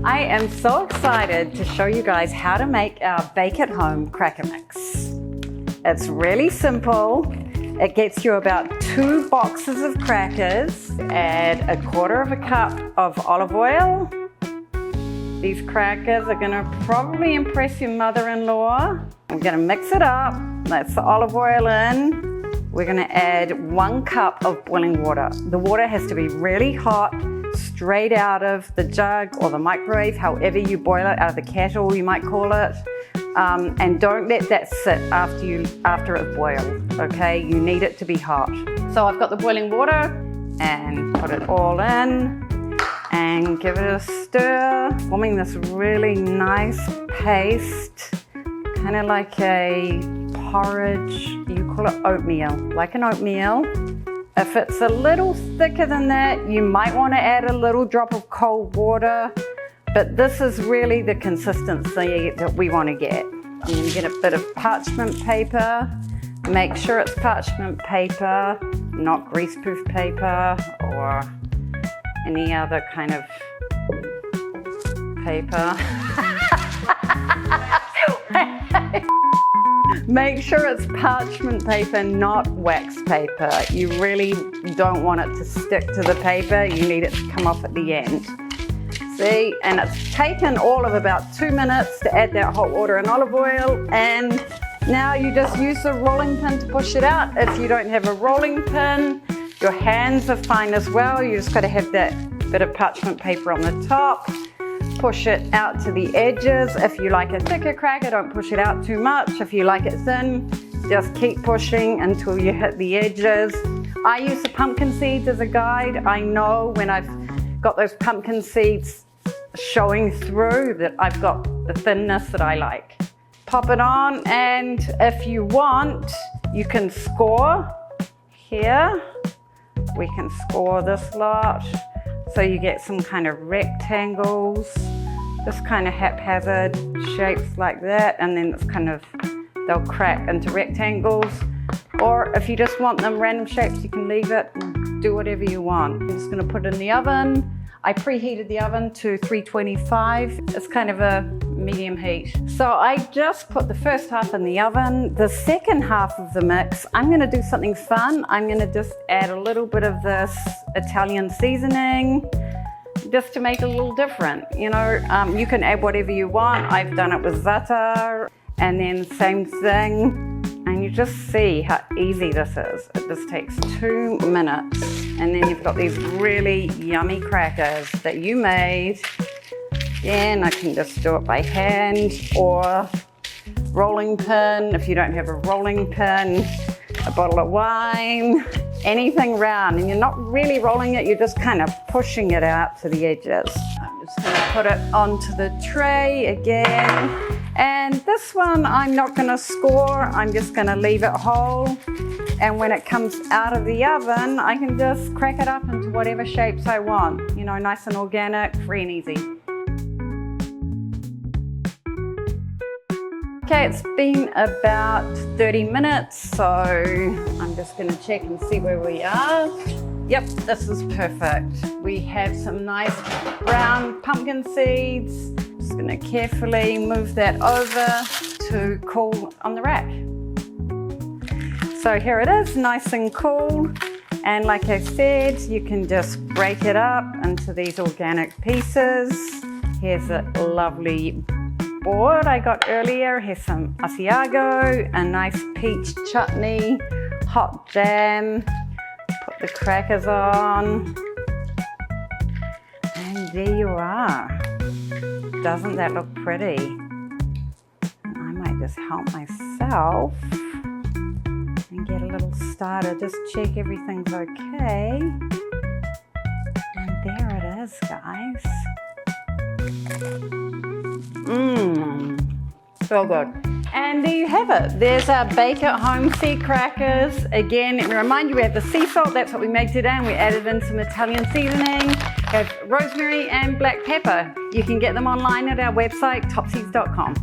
I am so excited to show you guys how to make our bake-at-home cracker mix. It's really simple. It gets you about 2 boxes of crackers. Add 1/4 cup of olive oil. These crackers are gonna probably impress your mother-in-law. I'm gonna mix it up. That's the olive oil in. We're gonna add 1 cup of boiling water. The water has to be really hot, straight out of the jug or the microwave, however you boil it, out of the kettle you might call it. And don't let that sit after it's boiled, okay? You need it to be hot. So I've got the boiling water and put it all in and give it a stir, forming this really nice paste, kind of like a porridge. You call it oatmeal, like an oatmeal. If it's a little thicker than that, you might want to add a little drop of cold water, but this is really the consistency that we want to get. I'm going to get a bit of parchment paper. Make sure it's parchment paper, not greaseproof paper or any other kind of paper. Make sure it's parchment paper, not wax paper. You really don't want it to stick to the paper. You need it to come off at the end. See, and it's taken all of about 2 minutes to add that hot water and olive oil, and now you just use the rolling pin to push it out. If you don't have a rolling pin, your hands are fine as well. You just got to have that bit of parchment paper on the top. Push it out to the edges. If you like a thicker cracker, don't push it out too much. If you like it thin, just keep pushing until you hit the edges. I use the pumpkin seeds as a guide. I know when I've got those pumpkin seeds showing through that I've got the thinness that I like. Pop it on, and if you want, you can score here. We can score this lot. So you get some kind of rectangles, just kind of haphazard shapes like that, and then it's kind of, they'll crack into rectangles. Or if you just want them random shapes, you can leave it and do whatever you want. I'm just gonna put it in the oven. I preheated the oven to 325. It's kind of a medium heat. So I just put the first half in the oven. The second half of the mix, I'm gonna do something fun. I'm gonna just add a little bit of this Italian seasoning, just to make it a little different. You know, you can add whatever you want. I've done it with za'atar, and then same thing. And you just see how easy this is. It just takes 2 minutes. And then you've got these really yummy crackers that you made. Again, I can just do it by hand or rolling pin. If you don't have a rolling pin, a bottle of wine, anything round. And you're not really rolling it, you're just kind of pushing it out to the edges. I'm just gonna put it onto the tray again. And this one, I'm not gonna score, I'm just gonna leave it whole. And when it comes out of the oven, I can just crack it up into whatever shapes I want. You know, nice and organic, free and easy. Okay, it's been about 30 minutes, so I'm just gonna check and see where we are. Yep, this is perfect. We have some nice brown pumpkin seeds. Just gonna carefully move that over to cool on the rack. So here it is, nice and cool. And like I said, you can just break it up into these organic pieces. Here's a lovely board I got earlier. Here's some Asiago, a nice peach chutney, hot jam. Put the crackers on. And there you are. Doesn't that look pretty? And I might just help myself and get a little starter. Just check everything's okay. And there it is, guys. So good. And there you have it. There's our bake-at-home seed crackers. Again, let me remind you, we have the sea salt. That's what we made today, and we added in some Italian seasoning. We have rosemary and black pepper. You can get them online at our website, topseeds.com.